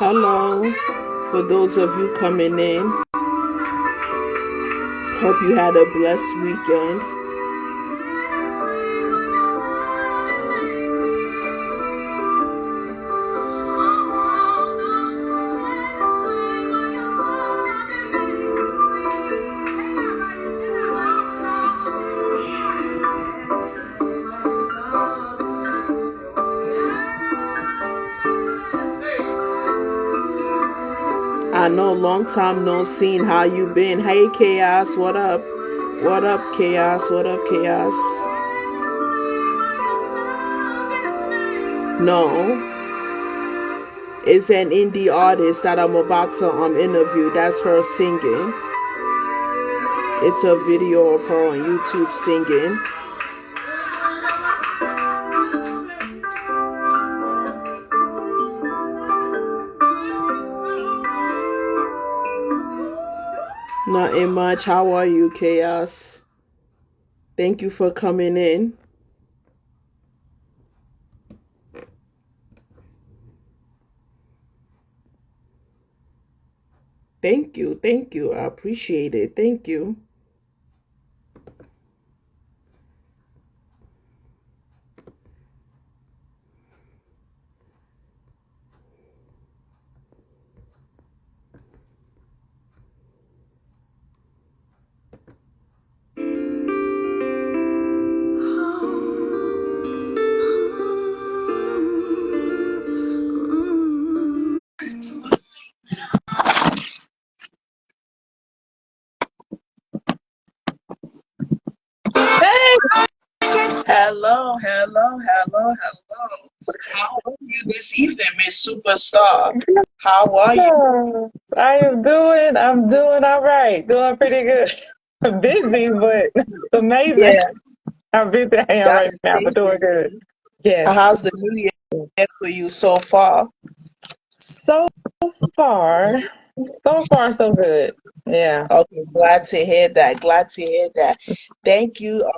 Hello, for those of you coming in, hope you had a blessed weekend. I know, long time no seen. How you been? Hey, Chaos, what up? What up, Chaos? What up, Chaos? No, it's an indie artist that I'm about to interview. That's her singing. It's a video of her on YouTube singing. Nothing much. How are you, Chaos? Thank you for coming in. Thank you. Thank you. I appreciate it. Thank you. Hello, hello, hello, hello. How are you this evening, Miss Superstar? How are you? I'm doing all right. Doing pretty good. I'm busy, but it's amazing. Yeah, I'm busy right gotta now, stay but doing good. busy. Yes. How's the new year for you so far? So far, so good. Yeah. Okay, glad to hear that. Glad to hear that. Thank you.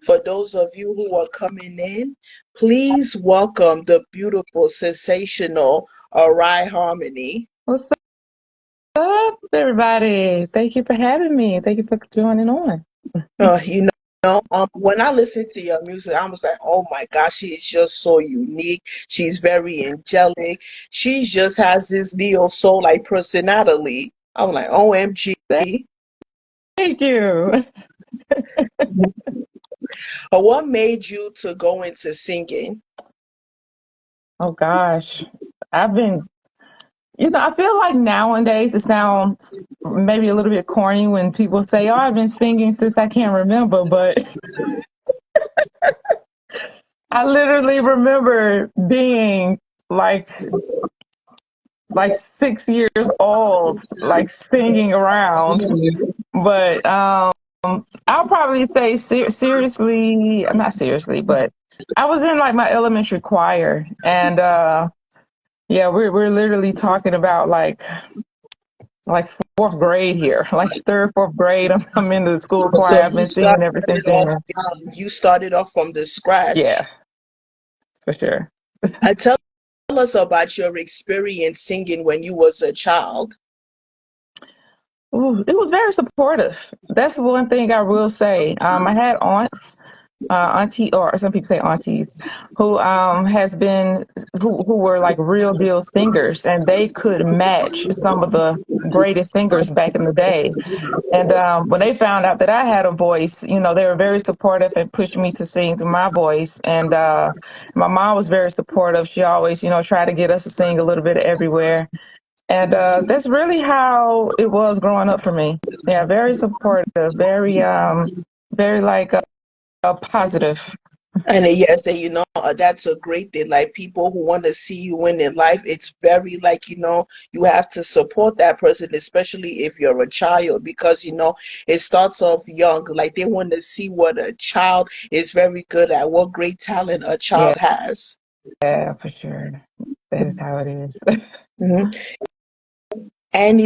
For those of you who are coming in, please welcome the beautiful, sensational Arye Harmony. What's up, everybody? Thank you for having me. Thank you for joining on. You know, when I listen to your music, I was like, oh my gosh, she is just so unique. She's very angelic. She just has this neo soul like personality. I'm like, OMG. Thank you. But what made you to go into singing? Oh gosh. I've been, I feel like nowadays it sounds maybe a little bit corny when people say, "Oh, I've been singing since I can't remember," but I literally remember being like 6 years old, like singing around. But I'll probably say seriously, not seriously, but I was in like my elementary choir, and yeah, we're literally talking about like fourth grade here, like third, fourth grade. I'm in the school So choir. I've you been singing ever since started off then. young. You started off from the scratch. Yeah, for sure. Tell us about your experience singing when you was a child. Ooh, it was very supportive. That's one thing I will say. I had aunts, auntie, or some people say aunties, who who were like real deal singers, and they could match some of the greatest singers back in the day. And when they found out that I had a voice, they were very supportive and pushed me to sing to my voice. And my mom was very supportive. She always, tried to get us to sing a little bit everywhere. And that's really how it was growing up for me. Yeah, very supportive, very like positive. And yes, and that's a great thing. Like people who want to see you win in life, it's very like, you have to support that person, especially if you're a child, because it starts off young. Like they want to see what a child is very good at, what great talent a Yeah, child has. yeah, for sure. That is how it is. Mhm. And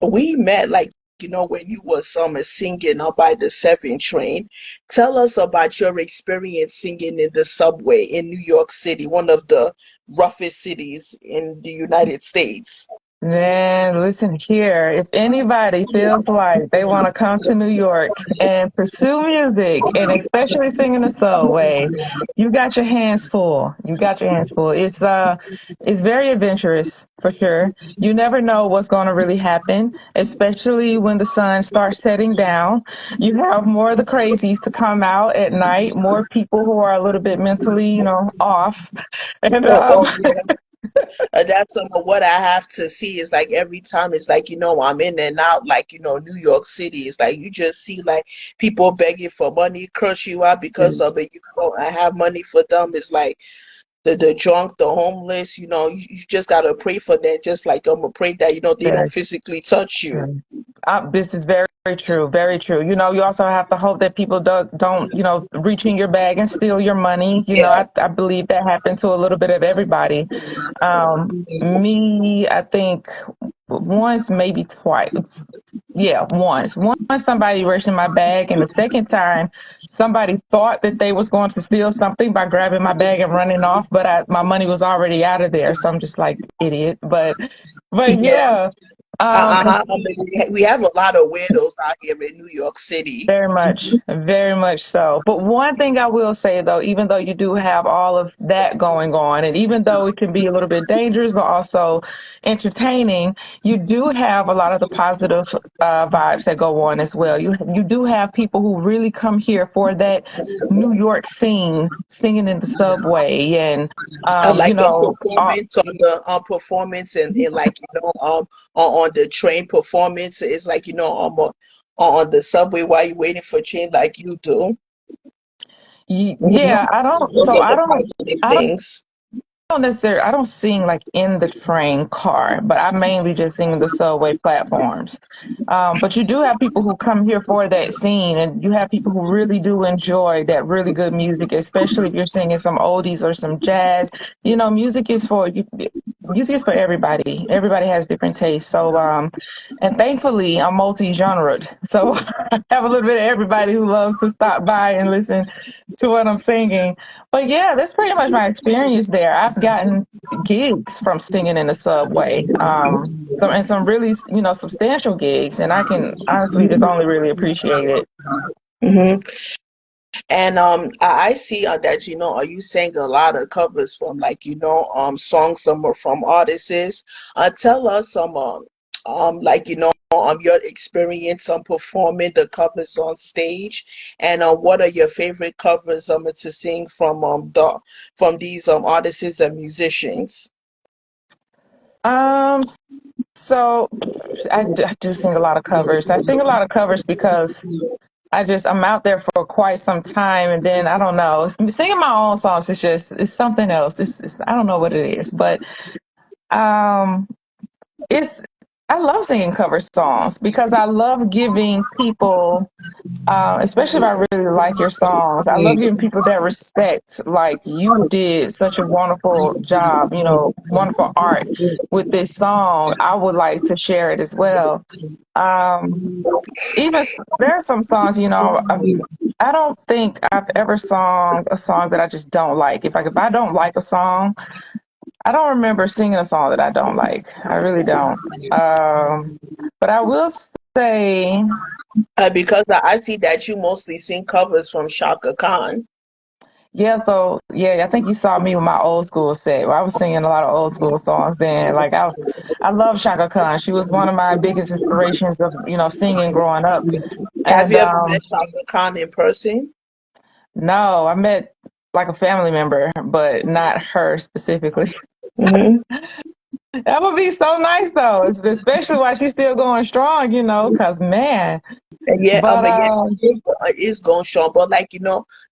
we met like when you were summer singing up by the 7 train. Tell us about your experience singing in the subway in New York City, one of the roughest cities in the United States. Man, listen here. If anybody feels like they want to come to New York and pursue music, and especially singing the soul way, you got your hands full. You got your hands full. It's very adventurous for sure. You never know what's going to really happen, especially when the sun starts setting down. You have more of the crazies to come out at night, more people who are a little bit mentally, off. And Oh, yeah. That's some of what I have to see is like every time it's like, I'm in and out, like, New York City. It's like you just see like people begging for money, curse you out because of it. You don't have money for them. It's like the drunk, the homeless, you just gotta pray for that. Just like I'm gonna pray that, they don't very physically touch you. true. This is very, very true. Very true. You also have to hope that people don't, reach in your bag and steal your money. Yeah. I believe that happened to a little bit of everybody. Me, I think once, maybe twice. Yeah, once. Once somebody reached in my bag, and the second time somebody thought that they was going to steal something by grabbing my bag and running off, but my money was already out of there. So I'm just like idiot. But Yeah. yeah. And Uh-huh. I mean, we have a lot of weirdos out here in New York City. very much so. But one thing I will say though, even though you do have all of that going on, and even though it can be a little bit dangerous, but also entertaining, you do have a lot of the positive vibes that go on as well. You do have people who really come here for that New York scene, singing in the subway, and Like a performance on the performance and like on the train performance is like on the subway while you're waiting for train like you do. yeah, I don't. Those So are the positive I don't things. necessarily I don't sing like in the train car, but I mainly just sing in the subway platforms. But you do have people who come here for that scene, and you have people who really do enjoy that really good music, especially if you're singing some oldies or some jazz. Music is for you. Music is for everybody. Everybody has different tastes. So, and thankfully, I'm multi-genred. So I have a little bit of everybody who loves to stop by and listen to what I'm singing. But yeah, that's pretty much my experience there. I've gotten gigs from singing in the subway. Some really, substantial gigs, and I can honestly just only really appreciate it. Hmm. And I see that are you sang a lot of covers from like songs from artists. Tell us some like your experience on performing the covers on stage, and what are your favorite covers to sing from these artists and musicians. Um, so I do sing a lot of covers. I sing a lot of covers because I'm out there for quite some time, and then I don't know, singing my own songs is just it's something else. I don't know what it is, but um, it's I love singing cover songs because I love giving people, especially if I really like your songs, I love giving people that respect. Like you did such a wonderful job, wonderful art with this song. I would like to share it as well. Um, even there are some songs, I don't think I've ever sung a song that I just don't like. If I don't like a song, I don't remember singing a song that I don't like. I really don't. But I will say, Because I see that you mostly sing covers from Shaka Khan. yeah. So yeah, I think you saw me with my old school set. Where I was singing a lot of old school songs then. I love Shaka Khan. She was one of my biggest inspirations of singing growing up. Have And you ever met Shaka Khan in person? no, I met like a family member, but not her specifically. Hmm. That would be so nice though, especially while she's still going strong, because man. Yeah, But yeah, it's going strong. But like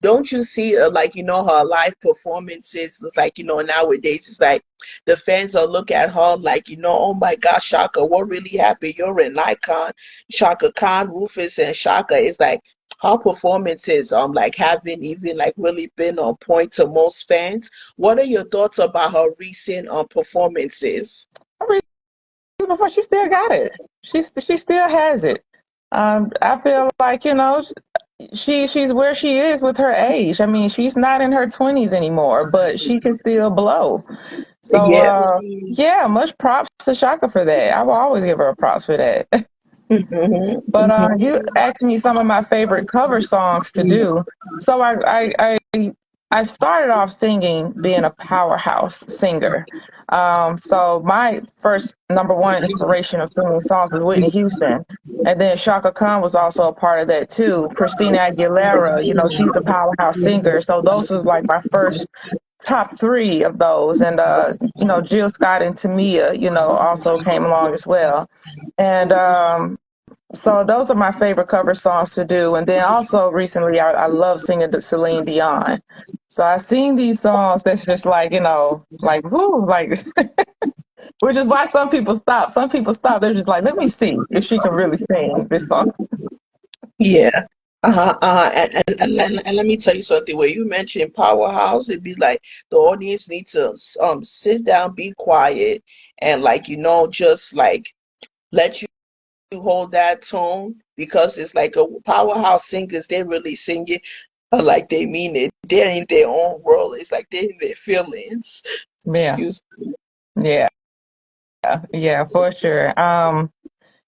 don't you see like her live performances? It's like nowadays it's like the fans are look at her like oh my gosh, Shaka, what really happened? You're an icon, Shaka Khan, Rufus, and Shaka. It's like her performances like haven't even like really been on point to most fans. What are your thoughts about her recent performances? before she still got it. She still has it. I feel like, she's where she is with her age. I mean, she's not in her 20s anymore, but she can still blow. So, Yeah. yeah, much props to Shaka for that. I will always give her a props for that. Mhm, But mhm. you asked me some of my favorite cover songs to do. So I started off singing, being a powerhouse singer. So my first number one inspiration of singing songs was Whitney Houston. And then Shaka Khan was also a part of that too. Christina Aguilera, she's a powerhouse singer. So those was like my first top three of those. And Jill Scott and Tamia, also came along as well. And so those are my favorite cover songs to do. And then also recently, I love singing to Celine Dion. So I sing these songs that's just like, like, whoo, like, which is why some people stop. Some people stop. They're just like, let me see if she can really sing this song. Yeah. And let me tell you something. When you mention powerhouse, it'd be like the audience needs to sit down, be quiet, and like just like let you hold that tone because it's like a powerhouse singers. They really sing it like they mean it. They're in their own world. It's like they're in their feelings. Yeah, Excuse. yeah, yeah, for sure.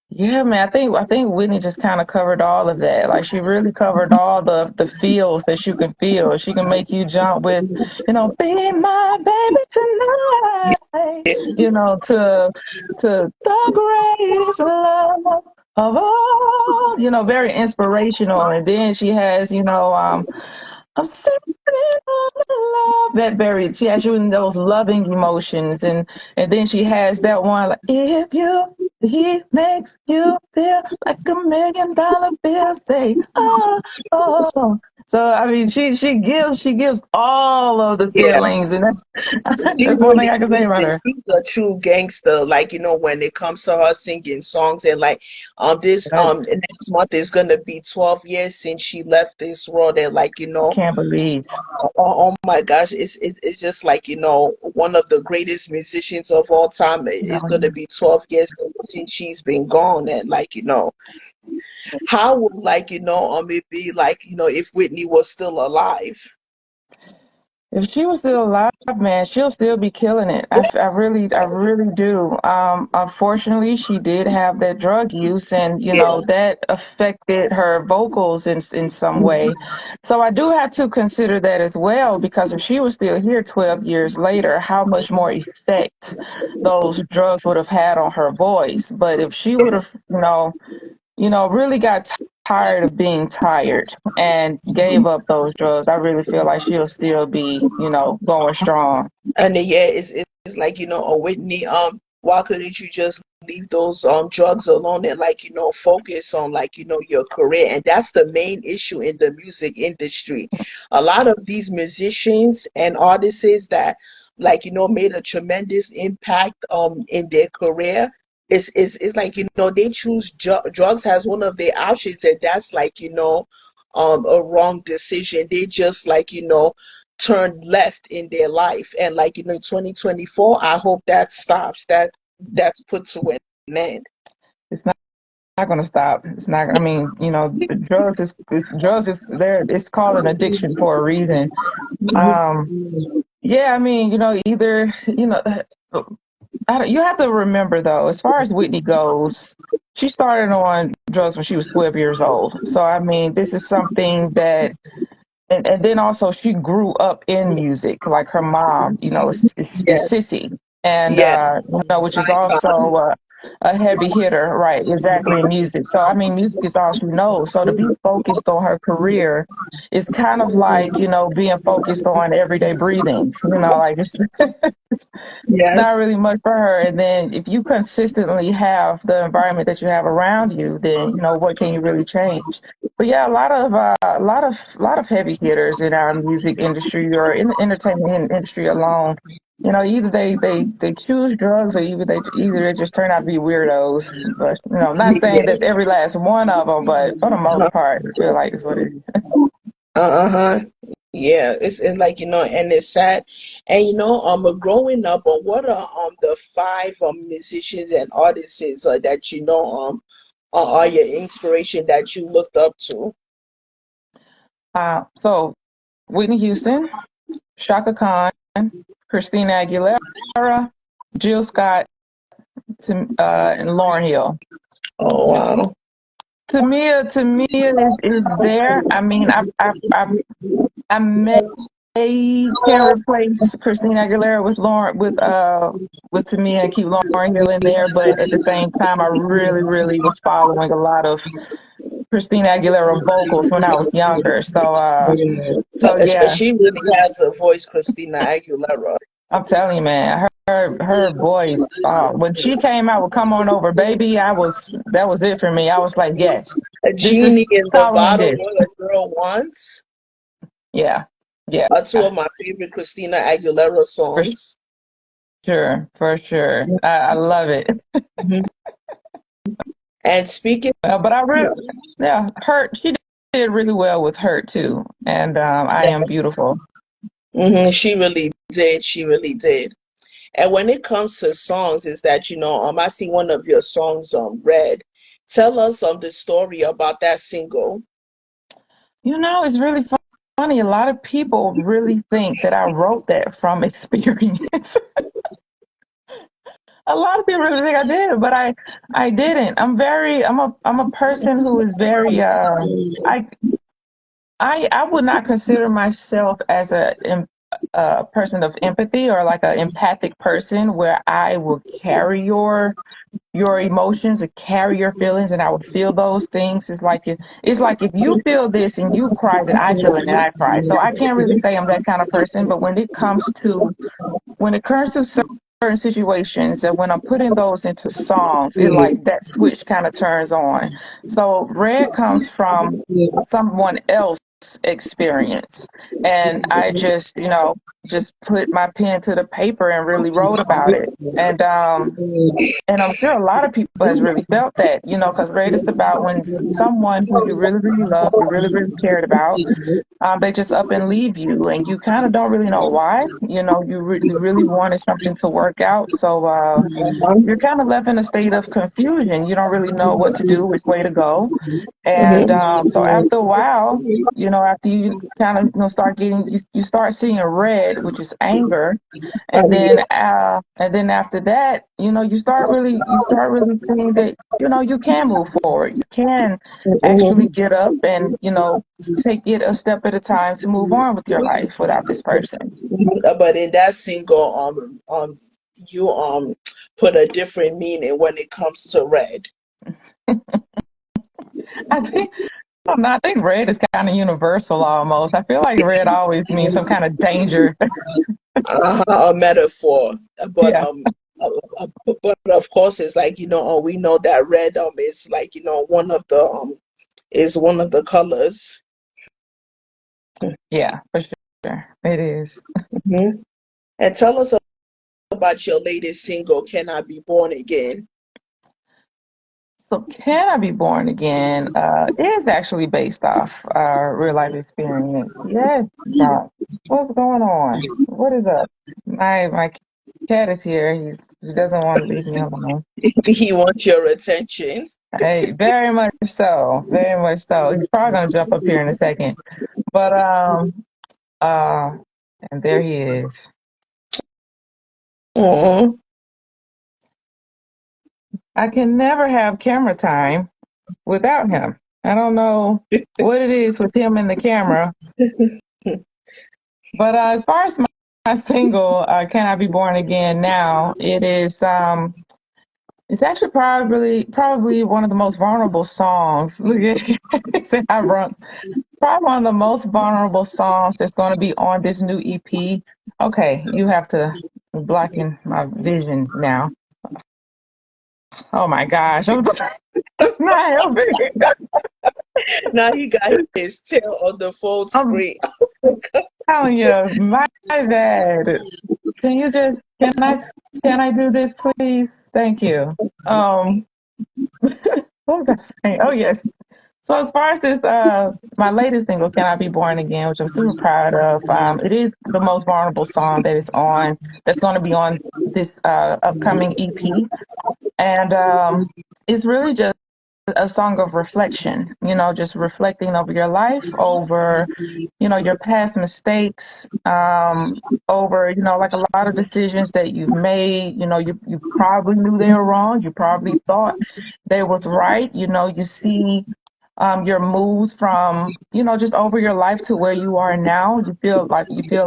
Yeah, man, I think Whitney just kind of covered all of that. Like she really covered all the feels that you can feel. She can make you jump with, be my baby tonight, to the greatest love of all, very inspirational. And then she has, I'm sitting on love. She has you in those loving emotions, and then she has that one like, if he makes you feel like $1 million bill, say oh. So I mean, she gives all of the Yeah. feelings, and that's She that's one thing really I can say is. about And her. she's a true gangster. Like, when it comes to her singing songs and like this I, next month is gonna be 12 years since she left this world and like, I can't believe oh my gosh, it's just like, one of the greatest musicians of all time. It's gonna be 12 years since she's been gone and like, how would like, it be like, if Whitney was still alive? if she was still alive, man, she'll still be killing it. I really do. Unfortunately, she did have that drug use, and Yeah. that affected her vocals in some way. So I do have to consider that as well, because if she was still here 12 years later, how much more effect those drugs would have had on her voice. But if she would have, really got tired of being tired and gave up those drugs, I really feel like she'll still be, going strong. And then, yeah, it's like, Whitney, why couldn't you just leave those drugs alone and like, focus on like, your career? And that's the main issue in the music industry. A lot of these musicians and artists that like, made a tremendous impact in their career. It's like, they choose drugs as one of their options, and that's like, a wrong decision. They just like, turned left in their life. And like, 2024, I hope that stops, that's put to an end. It's not going to stop. It's not. I mean, drugs is there. It's called an addiction for a reason. Um, yeah, I mean, either you have to remember though, as far as Whitney goes, she started on drugs when she was 12 years old. So I mean, this is something that and then also she grew up in music, like her mom, is Yeah, Sissy, and yeah, which is also a heavy hitter, right? Exactly in music. So I mean, music is all she knows. So to be focused on her career is kind of like being focused on everyday breathing. Like it's yeah, not really much for her. And then if you consistently have the environment that you have around you, then what can you really change? But yeah, a lot of heavy hitters in our music industry or in the entertainment industry alone. Either they choose drugs or either they just turn out to be weirdos. But not saying that's yeah. every last one of them, but for the most part, I feel like it's what it is. Uh-huh. Yeah, it's like, and it's sad. And growing up, what are the five musicians and artists that are your inspiration that you looked up to? So Whitney Houston, Shaka Khan, Christina Aguilera, Jill Scott, and Lauryn Hill. Oh wow. Tamia is there. I mean, I may can replace Christina Aguilera with Lauren with Tamia and keep Lauryn Hill in there, but at the same time, I really was following a lot of Christina Aguilera vocals when I was younger. So yeah, She really has a voice, Christina Aguilera. I'm telling you, man, her voice. When she came out with "Come On Over, Baby," that was it for me. I was like, yes, A this is genie in the following bottle, this. what a girl wants. Yeah, yeah, Are two of my favorite Christina Aguilera for songs. sure, for sure. I love it. Mhm. And speaking, But I really, yeah, Hurt. She did really well with Hurt too, and I Am Beautiful. she really did. She really did. And when it comes to songs, is that I see one of your songs Red. Tell us the story about that single. It's really funny. A lot of people really think that I wrote that from experience. A lot of people really think I did, but I didn't. I'm a person who is very I I would not consider myself as a person of empathy or like an empathic person where I will carry your emotions or carry your feelings and I would feel those things. It's like if you feel this and you cry, then I feel it and I cry. So I can't really say I'm that kind of person, but when it comes to certain situations and when I'm putting those into songs, it like that switch kind of turns on. So Red comes from someone else experience. And I just put my pen to the paper and really wrote about it. And I'm sure a lot of people has really felt that, because Red is about when someone who you really love, you really cared about, they just up and leave you, and you kind of don't really know why. You really wanted something to work out, so you're kind of left in a state of confusion. You don't really know what to do, which way to go. And so after a while, after you kind of start getting, you start seeing red, which is anger, and then after that, you start really seeing that you can move forward. You can actually get up and take it a step at a time to move on with your life without this person. But in that single, you put a different meaning when it comes to Red. I think I don't know, I think red is kind of universal almost. I feel like red always means some kind of danger. A metaphor, but Yeah, but of course it's like we know that red is like one of the is one of the colors. yeah, for sure. It is. Mhm. And tell us about your latest single, "Can I Be Born Again?" So Can I Be Born Again is actually based off real life experience. Yes, God. What's going on? What is up? My cat is here. He doesn't want to leave me alone. He wants your attention. Hey, very much so. Very much so. He's probably gonna jump up here in a second. But uh and there he is. Aw. I can never have camera time without him. I don't know what it is with him and the camera. But as far as my single, "Can I Be Born Again Now," it's actually probably one of the most vulnerable songs. Look at say I run. Probably one of the most vulnerable songs that's going to be on this new EP. Okay, you have to blacken my vision now. Oh my gosh, I'm not helping. Now he got his tail on the phone I'm screen. telling you, my bad. Can you just can I do this, please? Thank you. What was I saying? Oh yes. So as far as this, my latest single, "Can I Be Born Again," which I'm super proud of, it is the most vulnerable song that's going to be on this upcoming EP, and it's really just a song of reflection, just reflecting over your life, over, your past mistakes, over, like a lot of decisions that you've made. You probably knew they were wrong. You probably thought they was right. You see your moves from, just over your life to where you are now. You feel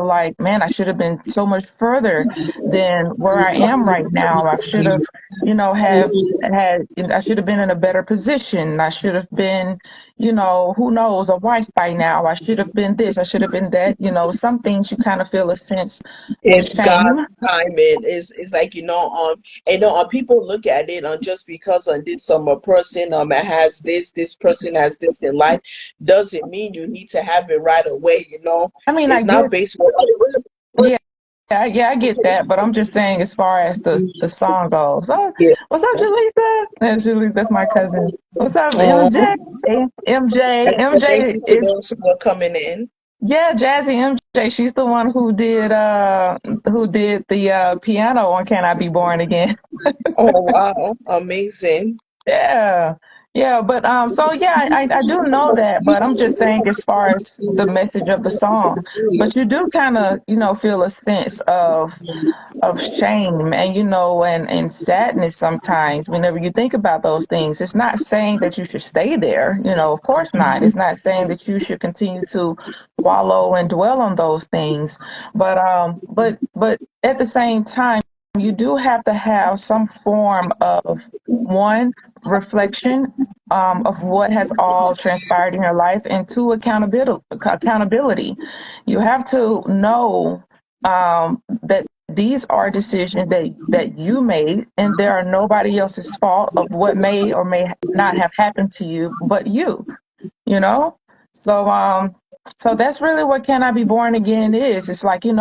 like, man, I should have been so much further than where I am right now. I should have, have had, I should have been in a better position. I should have been, who knows, a wife by now. I should have been this. I should have been that. Some things you kind of feel a sense of It's God's shame. timing. It's like, and people look at it on just because did some a person has this person has this in life doesn't mean you need to have it right away. I mean, I It's not get, based on yeah, yeah, I get that, but I'm just saying, as far as the song goes. Oh, yeah. what's up, Jaleesa? That's Jaleesa. That's my cousin. What's up, MJ? Um, and thank MJ you to is, those who are coming in. yeah, Jazzy MJ. She's the one who did the piano on "Can I Be Born Again." Oh wow, amazing. Yeah, yeah, but so yeah, I do know that, but I'm just saying, as far as the message of the song, but you do kind of, feel a sense of shame, and and sadness sometimes whenever you think about those things. It's not saying that you should stay there, of course not. It's not saying that you should continue to wallow and dwell on those things, but at the same time, you do have to have some form of, one, reflection, of what has all transpired in your life, and two, accountability. You have to know, that these are decisions that you made, and they are nobody else's fault of what may or may not have happened to you but you. You know, so that's really what "Can I Be Born Again" is. It's like, can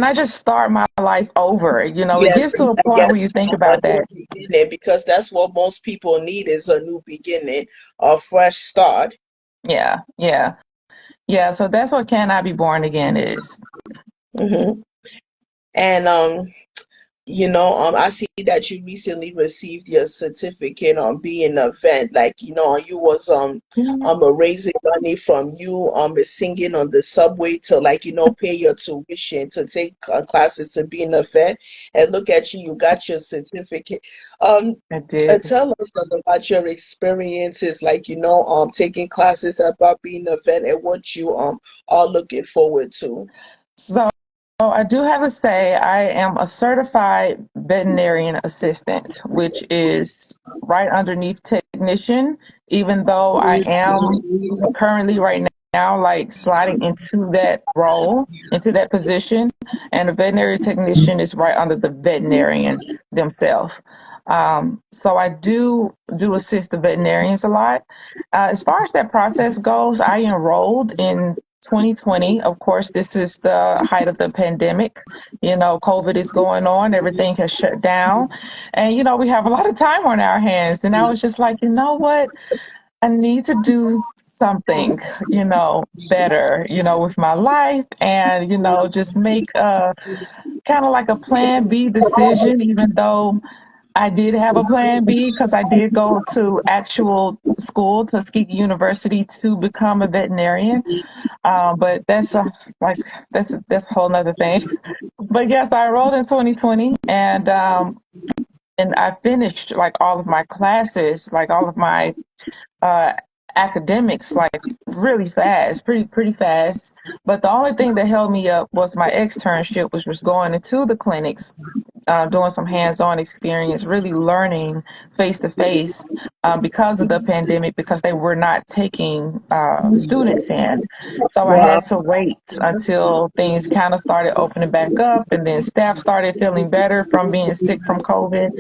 I just start my life over? It Yes, gets to a point where you yes, think a about new that. beginning because that's what most people need is a new beginning, a fresh start. Yeah, yeah, yeah. So that's what "Can I Be Born Again" is. Hmm. And I see that you recently received your certificate on being an event. Like, you was Mhm. raising money from you singing on the subway to like, pay your tuition to take classes to be an event. And look at you, you got your certificate. Um, I did. tell us about your experiences, like, taking classes about being an event and what you are looking forward to. So I do have to say, I am a certified veterinarian assistant, which is right underneath technician, even though I am currently right now like sliding into that role, into that position. And a veterinary technician is right under the veterinarian themselves. So I do assist the veterinarians a lot. As far as that process goes, I enrolled in 2020. Of course, this is the height of the pandemic. COVID is going on, everything has shut down, and we have a lot of time on our hands. And I was just like, you know what? I need to do something, better, with my life, and just make a kind of like a plan B decision, even though I did have a plan B, because I did go to actual school, Tuskegee University, to become a veterinarian. But like that's a whole nother thing. But yes, I enrolled in 2020, and I finished like all of my classes, like all of my uh, academics, like really fast, pretty fast. But the only thing that held me up was my externship, which was going into the clinics, doing some hands-on experience, really learning face to face, because of the pandemic, because they were not taking students in. So I Wow. had to wait until things kind of started opening back up, and then staff started feeling better from being sick from COVID,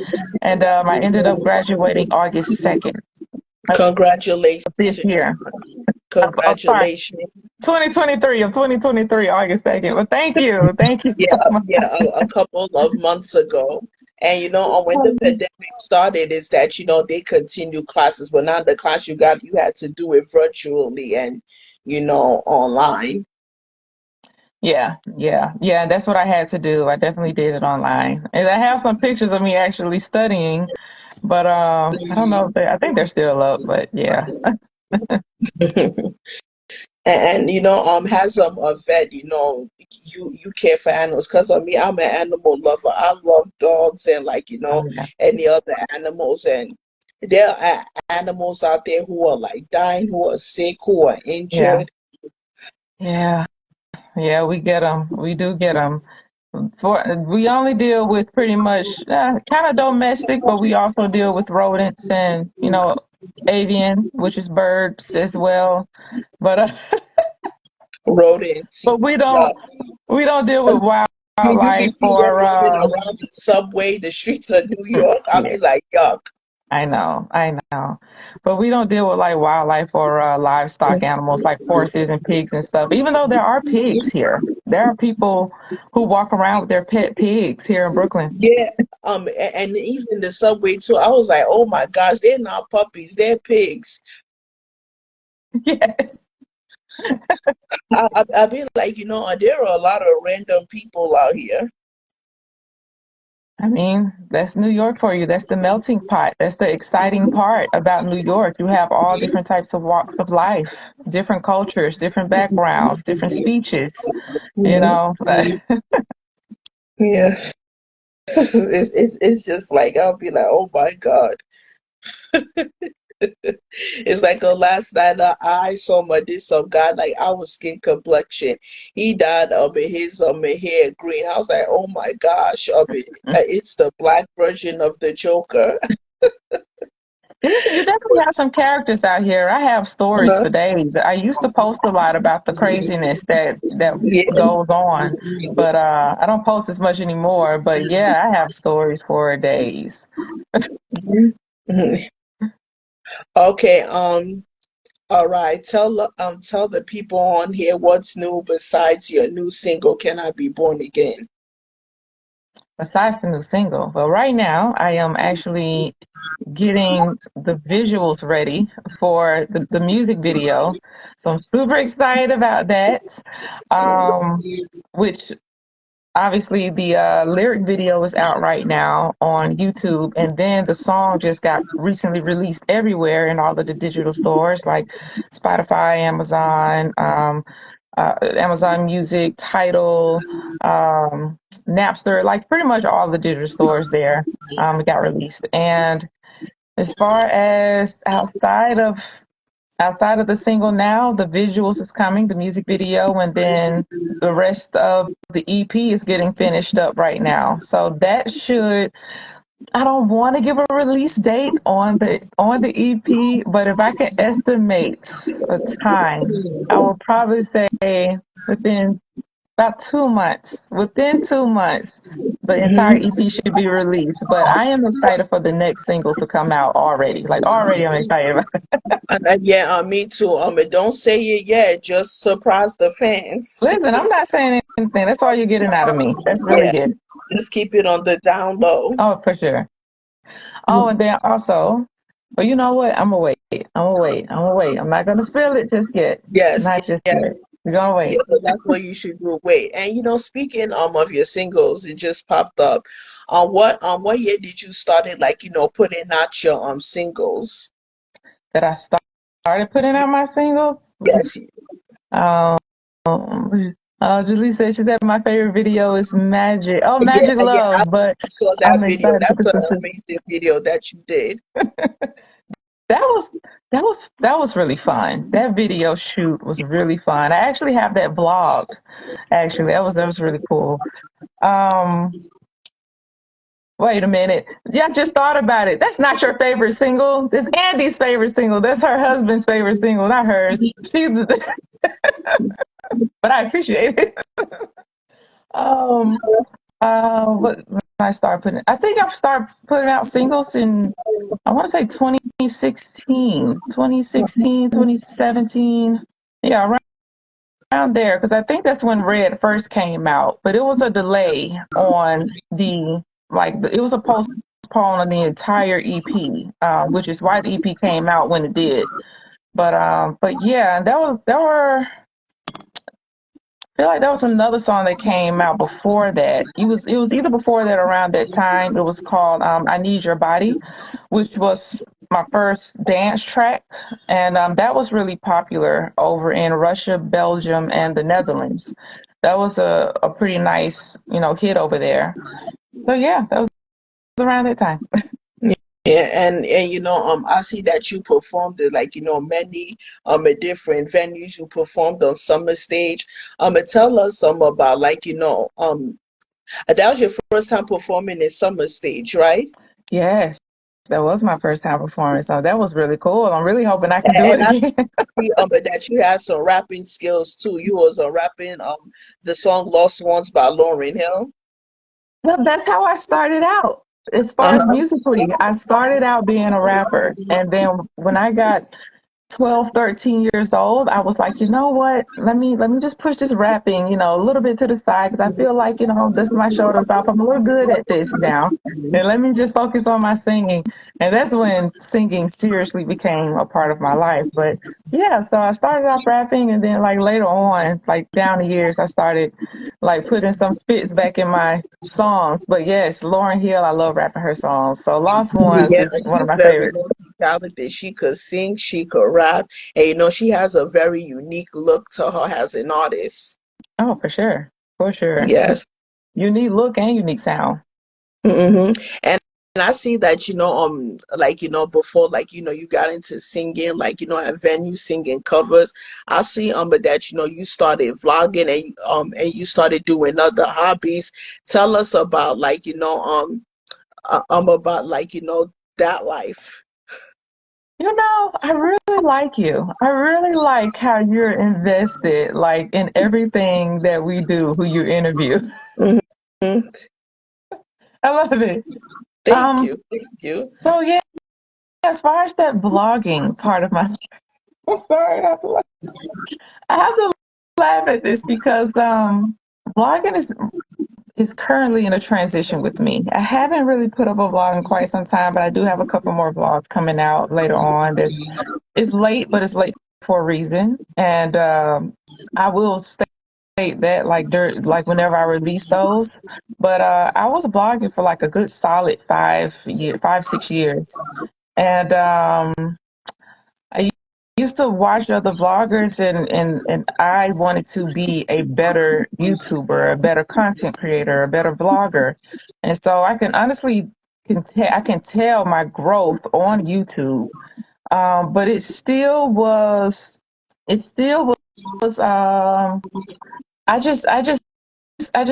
and I ended up graduating August 2nd of this Congratulations. year. Sorry, Congratulations. 2023 August 2nd. Well, thank you Yeah, so much. yeah, a couple of months ago. And when the pandemic started, is that they continue classes, but now the class you had to do it virtually and online. Yeah, yeah, yeah. That's what I had to do. I definitely did it online, and I have some pictures of me actually studying But I don't know if I think they're still up, but yeah. And has a vet, you care for animals. Because of me, I'm an animal lover. I love dogs and like, Oh yeah. any other animals. And there are animals out there who are like dying, who are sick, who are Yeah. injured. Yeah. Yeah, we get them. We do get them. We only deal with pretty much kind of domestic, but we also deal with rodents and avian, which is birds as well. But Rodents. but we Yeah. don't we don't deal with You be wildlife seeing them or running around the subway, the streets of New York. I'll yeah. be like, yuck. I know, but we don't deal with like wildlife or livestock animals like horses and pigs and stuff. Even though there are pigs here, there are people who walk around with their pet pigs here in Brooklyn. Yeah. And even the subway too. I was like, oh my gosh, they're not puppies, they're pigs. Yes. I've been like, there are a lot of random people out here. I mean, that's New York for you. That's the melting pot. That's the exciting part about New York. You have all different types of walks of life, different cultures, different backgrounds, different speeches, you Mhm. know. Yeah, it's just like I'll be like, oh my God. It's like last night I saw some guy like our skin complexion. He died of his hair green. I was like, oh my gosh, it's the black version of the Joker. You definitely have some characters out here. I have stories Uh-huh. for days. I used to post a lot about the craziness that Yeah. goes on, but I don't post as much anymore. But yeah, I have stories for days. Mhm. Mhm. Okay. All right. Tell the people on here what's new besides your new single, Can I Be Born Again? Besides the new single, well, right now I am actually getting the visuals ready for the music video. So I'm super excited about that. Um, which obviously the lyric video is out right now on YouTube, and then the song just got recently released everywhere in all of the digital stores like Spotify, Amazon Music, Tidal, Napster, like pretty much all the digital stores there. It got released, and as far as outside of the single now, the visuals is coming, the music video, and then the rest of the EP is getting finished up right now. So that should I don't want to give a release date on the EP, but if I can estimate a time, I will probably say within about 2 months. Within 2 months, the entire Mhm. EP should be released. But I am excited for the next single to come out already. Like already I'm excited about it. And yeah, me too. And don't say it yet. Just surprise the fans. Listen, I'm not saying anything. That's all you're getting out of me. That's really Yeah, good. just keep it on the down low. Oh, for sure. Oh, and then also, but you know what? I'm gonna wait. I'm gonna wait. I'm gonna wait. I'm not gonna spill it just yet. Yes, Not just yes, yet. We're gonna yeah. wait. That's what you should do. Wait, and speaking of your singles, it just popped up. What year did you started like putting out your singles? That I started putting out my singles. Yes, Um, Julie said she said my favorite video is Magic. Oh, yeah, Magic yeah. Love, but I saw I'm that video. excited to That's put an this. amazing video that you did. That was that was really fun. That video shoot was really fun. I actually have that blogged. Actually, that was really cool. Um, Wait a minute. Yeah, I just thought about it. That's not your favorite single. It's Andy's favorite single. That's her husband's favorite single, not hers. She's, but I appreciate it. Um, what when I started putting, I think I've started putting out singles in, I want to say 2016, 2017. Yeah, around there, because I think that's when Red first came out, but it was a delay on it was a postpone on the entire EP, which is why the EP came out when it did. But yeah, there were feel like there was another song that came out before that. It was either before that or around that time. It was called "I Need Your Body," which was my first dance track, and that was really popular over in Russia, Belgium, and the Netherlands. That was a pretty nice hit over there. So yeah, that was around that time. Yeah, and I see that you performed at like many at different venues. You performed on Summer Stage. And tell us some about like that was your first time performing in Summer Stage, right? Yes, that was my first time performing, so that was really cool. I'm really hoping I can do it And I again. see but that you had some rapping skills too. You was rapping the song "Lost Ones" by Lauryn Hill. Well, that's how I started out. As far as Uh-huh. musically, I started out being a rapper. And then when I got 12, 13 years old, I was like, you know what? Let me just push this rapping, a little bit to the side because I feel like, dust my shoulders off. I'm a little good at this now. And let me just focus on my singing. And that's when singing seriously became a part of my life. But yeah, so I started off rapping and then like later on, like down the years, I started like putting some spits back in my songs. But yes, Lauryn Hill, I love rapping her songs. So Lost Ones Yeah, is one of she's my very favorites. multi-talented. She could sing, she could rap, and she has a very unique look to her as an artist. Oh, for sure. For sure. Yes. Unique look and unique sound. Hmm. And I see that, like, before, like, you got into singing, like, at venues singing covers. I see, but that, you started vlogging and you started doing other hobbies. Tell us about, like, about, like, that life. I really like you. I really like how you're invested, like in everything that we do, who you interview. Hmm. I love it. Thank Um, you. Thank you. so yeah, as far as that vlogging part of my, I'm sorry, I have to laugh at this because vlogging is currently in a transition with me. I haven't really put up a vlog in quite some time, but I do have a couple more vlogs coming out later on. It's late, but it's late for a reason, and I will state that like whenever I release those. But I was blogging for like a good solid 5, 6 years, and I used to watch other vloggers, and I wanted to be a better YouTuber, a better content creator, a better vlogger, and so I can honestly I can tell my growth on YouTube, but it still was I just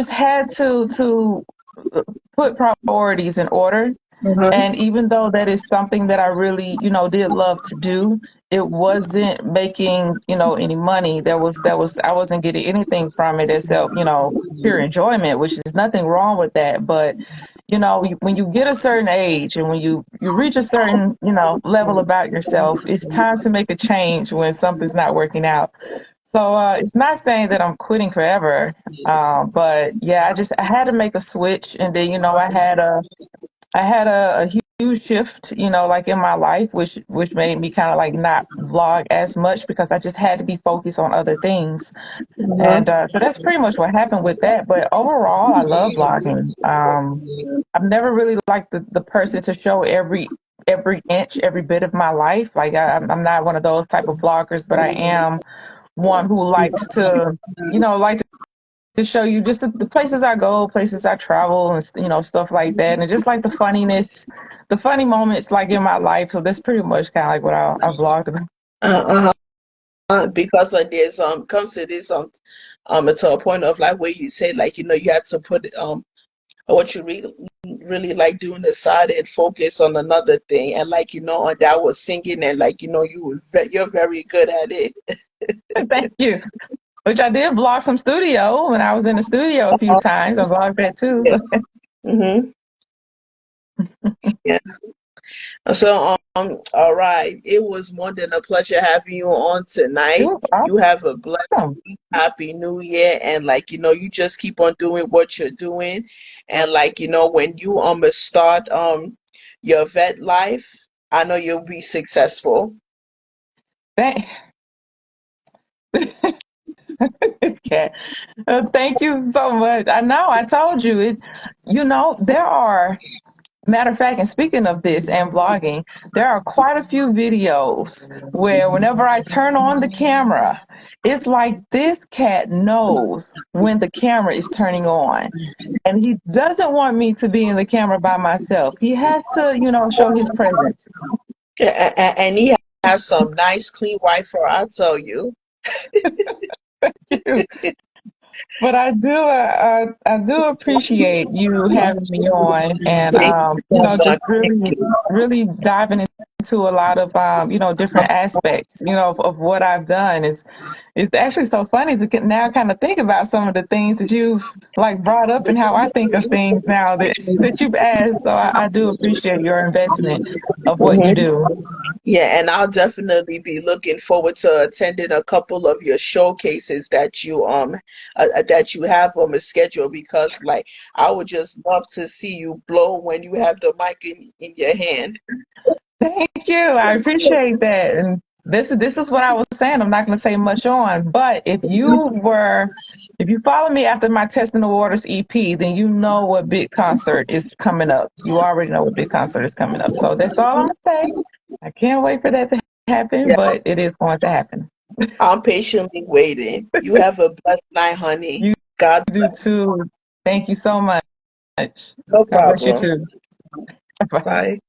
had to put priorities in order. Uh-huh. And even though that is something that I really, did love to do, it wasn't making, any money. I wasn't getting anything from it except, pure enjoyment, which is nothing wrong with that. But, when you get a certain age and when you reach a certain, level about yourself, it's time to make a change when something's not working out. So it's not saying that I'm quitting forever, but yeah, I had to make a switch, and then I had a huge shift, like in my life, which made me kind of like not vlog as much because I just had to be focused on other things, and Uh-huh. so that's pretty much what happened with that. But overall, I love vlogging. I've never really liked the person to show every inch, every bit of my life. Like I'm not one of those type of vloggers, but I am one who likes to, like to show you just the places I go, places I travel, and stuff like that, and just like the funniness, the funny moments like in my life. So that's pretty much kind of like what I vlogged about. Uh-huh. Because there's comes to this to a point of like where you say like you had to put what you really like doing aside and focus on another thing, and like and that was singing, and like you're very good at it. Thank you. Which I did vlog some studio when I was in the studio a few times. I vlogged that too. Yeah. So Hmm. Yeah. So all right, it was more than a pleasure having you on it tonight. was You have a blessed awesome. week, happy new year, and like you just keep on doing what you're doing, and like when you start your vet life, I know you'll be successful. Thank, Okay. Thank you so much. I know I told you it. There are, matter of fact, and speaking of this and vlogging, there are quite a few videos where whenever I turn on the camera, it's like this cat knows when the camera is turning on. And he doesn't want me to be in the camera by myself. He has to, show his presence. And he has some nice clean Wi-Fi, I'll tell you. But I do appreciate you having me on, and Thank you so just much. Thank really, you. really diving into a lot of different aspects, of what I've done. It's actually so funny to now kind of think about some of the things that you've like brought up and how I think of things now that that you've asked. So I do appreciate your investment of what you Mhm. do. Yeah, and I'll definitely be looking forward to attending a couple of your showcases that you have on the schedule because like I would just love to see you blow when you have the mic in your hand. Thank you. I appreciate that. And this is what I was saying. I'm not going to say much on, but if you follow me after my Testing the Waters EP, then you know what big concert is coming up. You already know what big concert is coming up. So that's all I'm going to say. I can't wait for that to happen, Yeah, but it is going to happen. I'm patiently waiting. You have a blessed night, honey. You God do bless. too. Thank you so much. No God bless you problem. too. Bye. Bye.